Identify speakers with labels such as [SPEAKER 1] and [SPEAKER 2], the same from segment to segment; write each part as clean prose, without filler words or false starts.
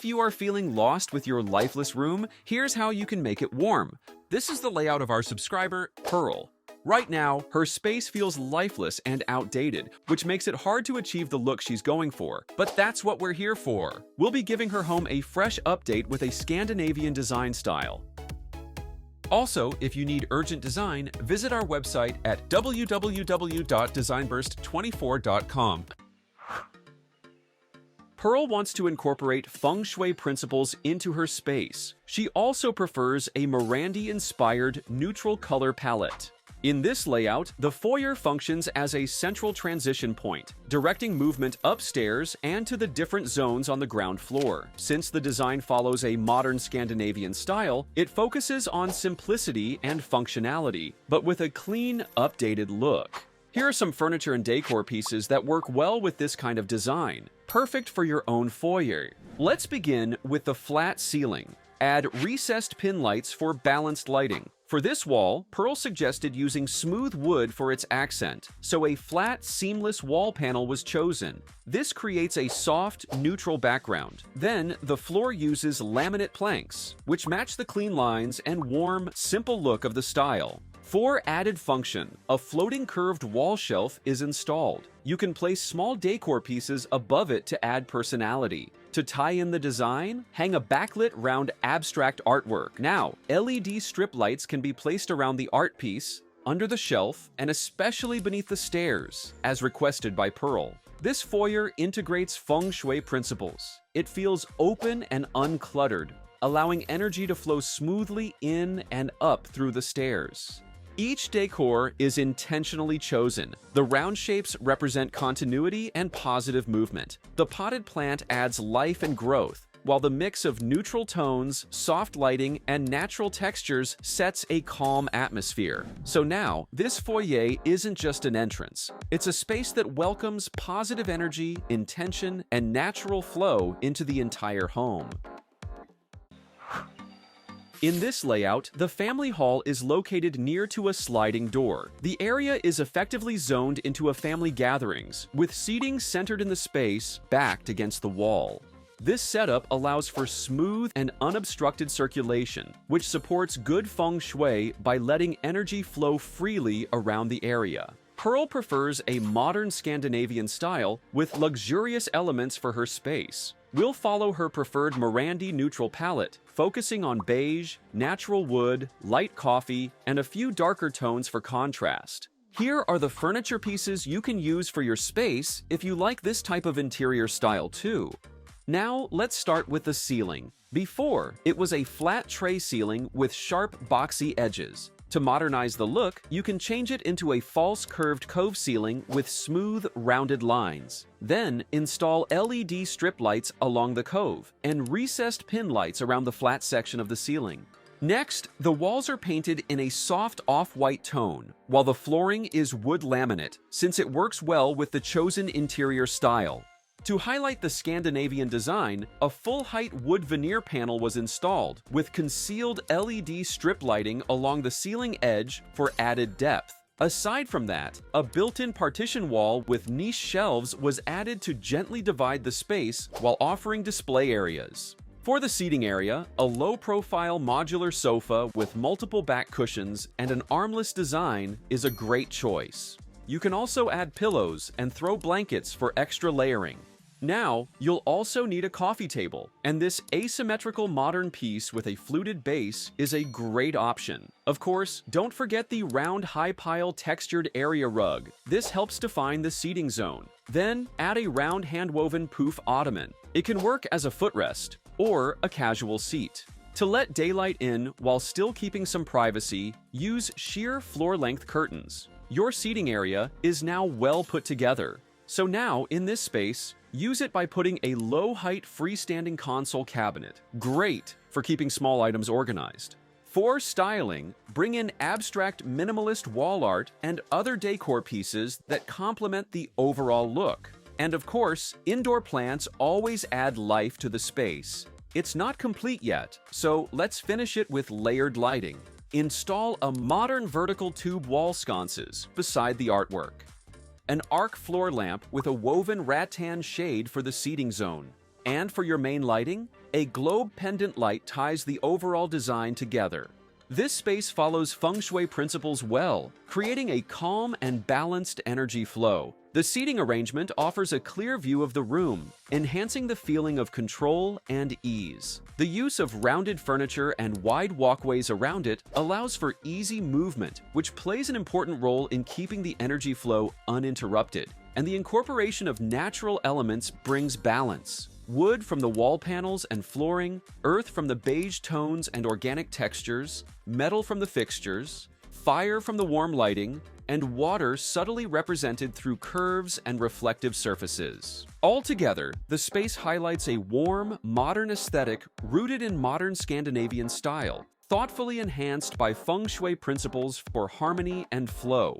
[SPEAKER 1] If you are feeling lost with your lifeless room, here's how you can make it warm. This is the layout of our subscriber, Pearl. Right now, her space feels lifeless and outdated, which makes it hard to achieve the look she's going for. But that's what we're here for. We'll be giving her home a fresh update with a Scandinavian design style. Also, if you need urgent design, visit our website at www.designburst24.com. Pearl wants to incorporate Feng Shui principles into her space. She also prefers a Morandi-inspired neutral color palette. In this layout, the foyer functions as a central transition point, directing movement upstairs and to the different zones on the ground floor. Since the design follows a modern Scandinavian style, it focuses on simplicity and functionality, but with a clean, updated look. Here are some furniture and decor pieces that work well with this kind of design, perfect for your own foyer. Let's begin with the flat ceiling. Add recessed pin lights for balanced lighting. For this wall, Pearl suggested using smooth wood for its accent, so a flat, seamless wall panel was chosen. This creates a soft, neutral background. Then, the floor uses laminate planks, which match the clean lines and warm, simple look of the style. For added function, a floating curved wall shelf is installed. You can place small decor pieces above it to add personality. To tie in the design, hang a backlit round abstract artwork. Now, LED strip lights can be placed around the art piece, under the shelf, and especially beneath the stairs, as requested by Pearl. This foyer integrates Feng Shui principles. It feels open and uncluttered, allowing energy to flow smoothly in and up through the stairs. Each decor is intentionally chosen. The round shapes represent continuity and positive movement. The potted plant adds life and growth, while the mix of neutral tones, soft lighting, and natural textures sets a calm atmosphere. So now, this foyer isn't just an entrance. It's a space that welcomes positive energy, intention, and natural flow into the entire home. In this layout, the family hall is located near to a sliding door. The area is effectively zoned into a family gatherings, with seating centered in the space, backed against the wall. This setup allows for smooth and unobstructed circulation, which supports good feng shui by letting energy flow freely around the area. Pearl prefers a modern Scandinavian style with luxurious elements for her space. We'll follow her preferred Morandi neutral palette, focusing on beige, natural wood, light coffee, and a few darker tones for contrast. Here are the furniture pieces you can use for your space if you like this type of interior style too. Now, let's start with the ceiling. Before, it was a flat tray ceiling with sharp, boxy edges. To modernize the look, you can change it into a false curved cove ceiling with smooth, rounded lines. Then, install LED strip lights along the cove and recessed pin lights around the flat section of the ceiling. Next, the walls are painted in a soft off-white tone, while the flooring is wood laminate, since it works well with the chosen interior style. To highlight the Scandinavian design, a full-height wood veneer panel was installed, with concealed LED strip lighting along the ceiling edge for added depth. Aside from that, a built-in partition wall with niche shelves was added to gently divide the space while offering display areas. For the seating area, a low-profile modular sofa with multiple back cushions and an armless design is a great choice. You can also add pillows and throw blankets for extra layering. Now, you'll also need a coffee table, and this asymmetrical modern piece with a fluted base is a great option. Of course, don't forget the round high-pile textured area rug. This helps define the seating zone. Then, add a round hand-woven poof ottoman. It can work as a footrest or a casual seat. To let daylight in while still keeping some privacy, use sheer floor-length curtains. Your seating area is now well put together. So now, in this space, use it by putting a low-height freestanding console cabinet. Great for keeping small items organized. For styling, bring in abstract minimalist wall art and other decor pieces that complement the overall look. And of course, indoor plants always add life to the space. It's not complete yet, so let's finish it with layered lighting. Install a modern vertical tube wall sconces beside the artwork. An arc floor lamp with a woven rattan shade for the seating zone. And for your main lighting, A globe pendant light ties the overall design together. This space follows Feng Shui principles well, creating a calm and balanced energy flow. The seating arrangement offers a clear view of the room, enhancing the feeling of control and ease. The use of rounded furniture and wide walkways around it allows for easy movement, which plays an important role in keeping the energy flow uninterrupted. And the incorporation of natural elements brings balance. Wood from the wall panels and flooring, earth from the beige tones and organic textures, metal from the fixtures, fire from the warm lighting, and water subtly represented through curves and reflective surfaces. Altogether, the space highlights a warm, modern aesthetic rooted in modern Scandinavian style, thoughtfully enhanced by Feng Shui principles for harmony and flow.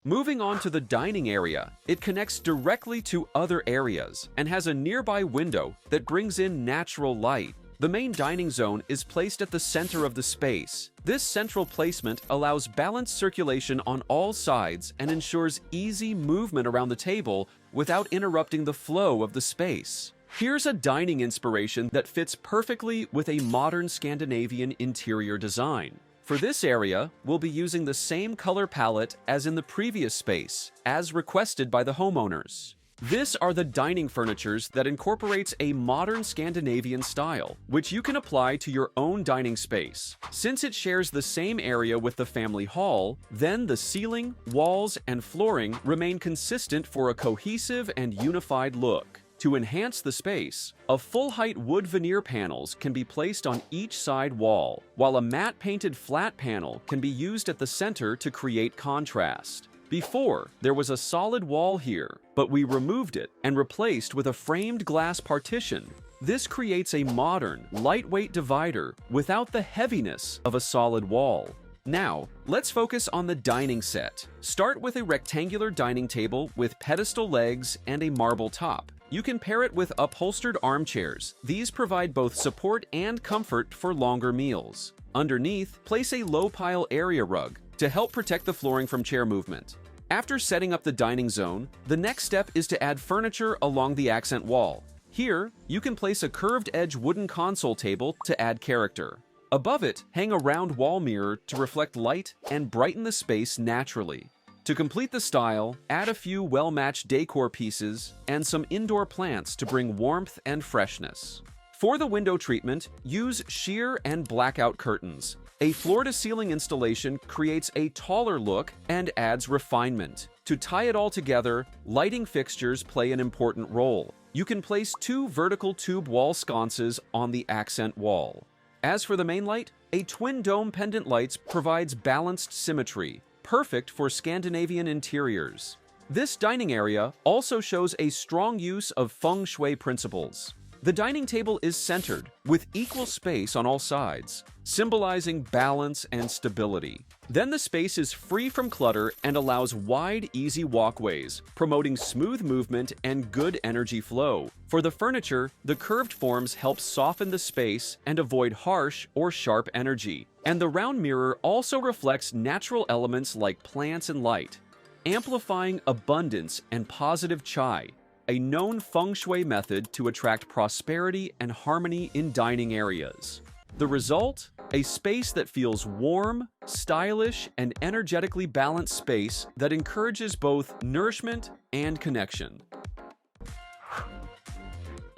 [SPEAKER 1] Moving on to the dining area, it connects directly to other areas and has a nearby window that brings in natural light. The main dining zone is placed at the center of the space. This central placement allows balanced circulation on all sides and ensures easy movement around the table without interrupting the flow of the space. Here's a dining inspiration that fits perfectly with a modern Scandinavian interior design. For this area, we'll be using the same color palette as in the previous space, as requested by the homeowners. This are the dining furnitures that incorporates a modern Scandinavian style, which you can apply to your own dining space. Since it shares the same area with the family hall, then the ceiling, walls, and flooring remain consistent for a cohesive and unified look. To enhance the space, a full-height wood veneer panels can be placed on each side wall, while a matte-painted flat panel can be used at the center to create contrast. Before, there was a solid wall here, but we removed it and replaced with a framed glass partition. This creates a modern, lightweight divider without the heaviness of a solid wall. Now, let's focus on the dining set. Start with a rectangular dining table with pedestal legs and a marble top. You can pair it with upholstered armchairs. These provide both support and comfort for longer meals. Underneath, place a low-pile area rug to help protect the flooring from chair movement. After setting up the dining zone, the next step is to add furniture along the accent wall. Here, you can place a curved-edge wooden console table to add character. Above it, hang a round wall mirror to reflect light and brighten the space naturally. To complete the style, add a few well-matched decor pieces and some indoor plants to bring warmth and freshness. For the window treatment, use sheer and blackout curtains. A floor-to-ceiling installation creates a taller look and adds refinement. To tie it all together, lighting fixtures play an important role. You can place 2 vertical tube wall sconces on the accent wall. As for the main light, a twin dome pendant lights provides balanced symmetry, perfect for Scandinavian interiors. This dining area also shows a strong use of Feng Shui principles. The dining table is centered, with equal space on all sides, symbolizing balance and stability. Then the space is free from clutter and allows wide, easy walkways, promoting smooth movement and good energy flow. For the furniture, the curved forms help soften the space and avoid harsh or sharp energy. And the round mirror also reflects natural elements like plants and light, amplifying abundance and positive chai, a known Feng Shui method to attract prosperity and harmony in dining areas. The result? A space that feels warm, stylish, and energetically balanced space that encourages both nourishment and connection.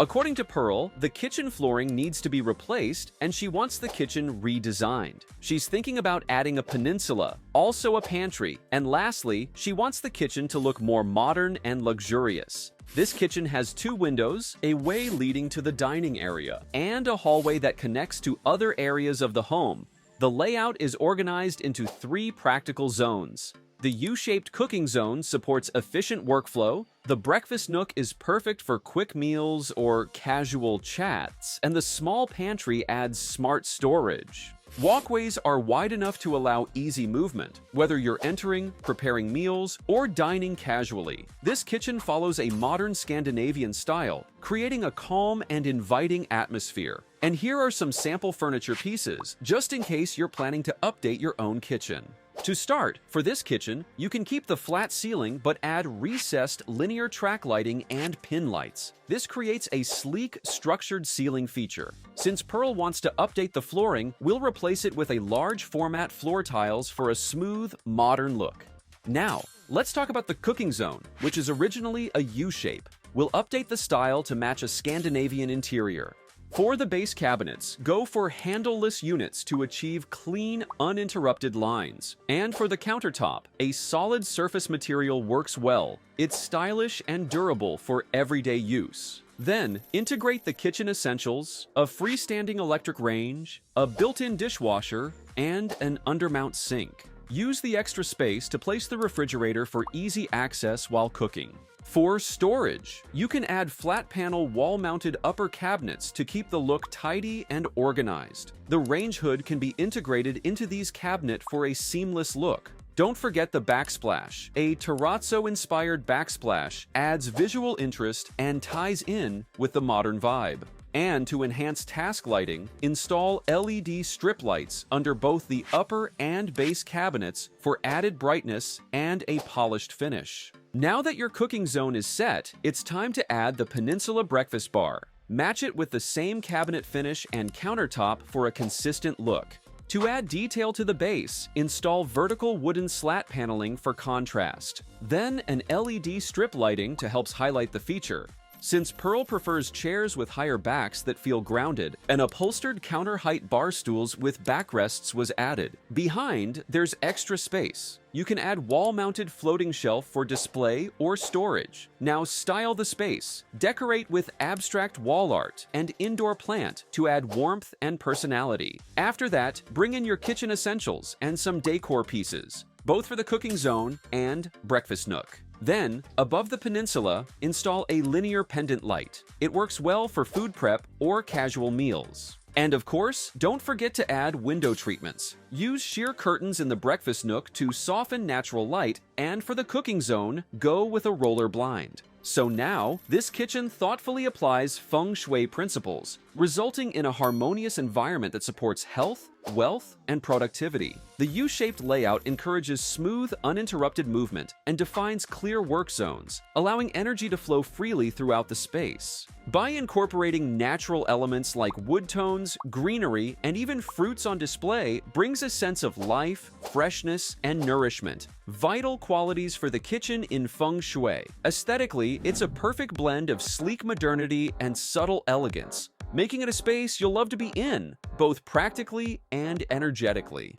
[SPEAKER 1] According to Pearl, the kitchen flooring needs to be replaced and she wants the kitchen redesigned. She's thinking about adding a peninsula, also a pantry, and lastly, she wants the kitchen to look more modern and luxurious. This kitchen has 2 windows, a way leading to the dining area, and a hallway that connects to other areas of the home. The layout is organized into 3 practical zones. The U-shaped cooking zone supports efficient workflow, the breakfast nook is perfect for quick meals or casual chats, and the small pantry adds smart storage. Walkways are wide enough to allow easy movement, whether you're entering, preparing meals, or dining casually. This kitchen follows a modern Scandinavian style, creating a calm and inviting atmosphere. And here are some sample furniture pieces, just in case you're planning to update your own kitchen. To start, for this kitchen, you can keep the flat ceiling but add recessed linear track lighting and pin lights. This creates a sleek, structured ceiling feature. Since Pearl wants to update the flooring, we'll replace it with a large format floor tiles for a smooth, modern look. Now, let's talk about the cooking zone, which is originally a U-shape. We'll update the style to match a Scandinavian interior. For the base cabinets, go for handleless units to achieve clean, uninterrupted lines. And for the countertop, a solid surface material works well. It's stylish and durable for everyday use. Then, integrate the kitchen essentials, a freestanding electric range, a built-in dishwasher, and an undermount sink. Use the extra space to place the refrigerator for easy access while cooking. For storage, you can add flat panel wall-mounted upper cabinets to keep the look tidy and organized. The range hood can be integrated into these cabinets for a seamless look. Don't forget the backsplash. A terrazzo-inspired backsplash adds visual interest and ties in with the modern vibe. And to enhance task lighting, install LED strip lights under both the upper and base cabinets for added brightness and a polished finish. Now that your cooking zone is set, it's time to add the Peninsula breakfast bar. Match it with the same cabinet finish and countertop for a consistent look. To add detail to the base, install vertical wooden slat paneling for contrast. Then an LED strip lighting to help highlight the feature. Since Pearl prefers chairs with higher backs that feel grounded, an upholstered counter-height bar stools with backrests was added. Behind, there's extra space. You can add wall-mounted floating shelf for display or storage. Now style the space. Decorate with abstract wall art and indoor plant to add warmth and personality. After that, bring in your kitchen essentials and some decor pieces, both for the cooking zone and breakfast nook. Then, above the peninsula, install a linear pendant light. It works well for food prep or casual meals. And of course, don't forget to add window treatments. Use sheer curtains in the breakfast nook to soften natural light, and for the cooking zone, go with a roller blind. So now, this kitchen thoughtfully applies Feng Shui principles, resulting in a harmonious environment that supports health, wealth, and productivity. The U-shaped layout encourages smooth, uninterrupted movement and defines clear work zones, allowing energy to flow freely throughout the space. By incorporating natural elements like wood tones, greenery, and even fruits on display brings a sense of life, freshness, and nourishment, vital qualities for the kitchen in Feng Shui. Aesthetically, it's a perfect blend of sleek modernity and subtle elegance, making it a space you'll love to be in, both practically and energetically.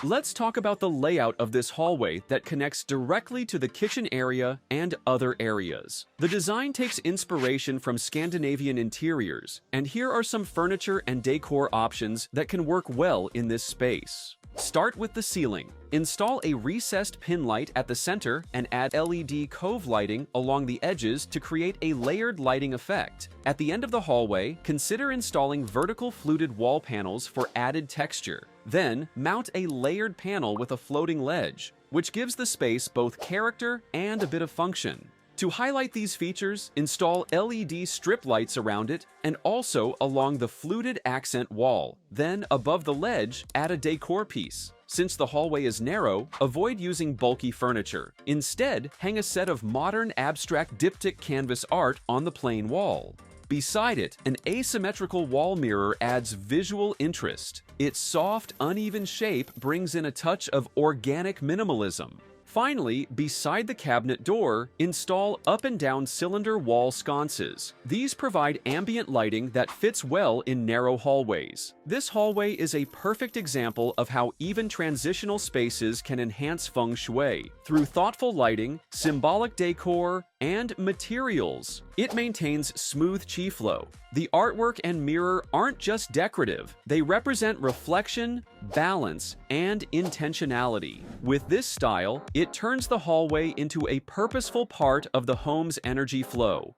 [SPEAKER 1] Let's talk about the layout of this hallway that connects directly to the kitchen area and other areas. The design takes inspiration from Scandinavian interiors, and here are some furniture and decor options that can work well in this space. Start with the ceiling. Install a recessed pin light at the center and add LED cove lighting along the edges to create a layered lighting effect. At the end of the hallway, consider installing vertical fluted wall panels for added texture. Then, mount a layered panel with a floating ledge, which gives the space both character and a bit of function. To highlight these features, install LED strip lights around it and also along the fluted accent wall. Then, above the ledge, add a decor piece. Since the hallway is narrow, avoid using bulky furniture. Instead, hang a set of modern abstract diptych canvas art on the plain wall. Beside it, an asymmetrical wall mirror adds visual interest. Its soft, uneven shape brings in a touch of organic minimalism. Finally, beside the cabinet door, install up and down cylinder wall sconces. These provide ambient lighting that fits well in narrow hallways. This hallway is a perfect example of how even transitional spaces can enhance Feng Shui through thoughtful lighting, symbolic decor, and materials. It maintains smooth chi flow. The artwork and mirror aren't just decorative, they represent reflection, balance, and intentionality. With this style, it turns the hallway into a purposeful part of the home's energy flow.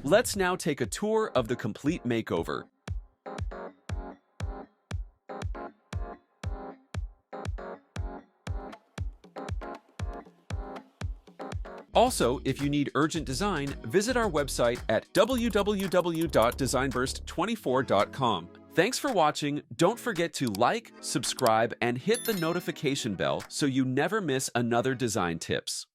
[SPEAKER 1] Let's now take a tour of the complete makeover. Also, if you need urgent design, visit our website at www.designburst24.com. Thanks for watching. Don't forget to like, subscribe, and hit the notification bell so you never miss another design tips.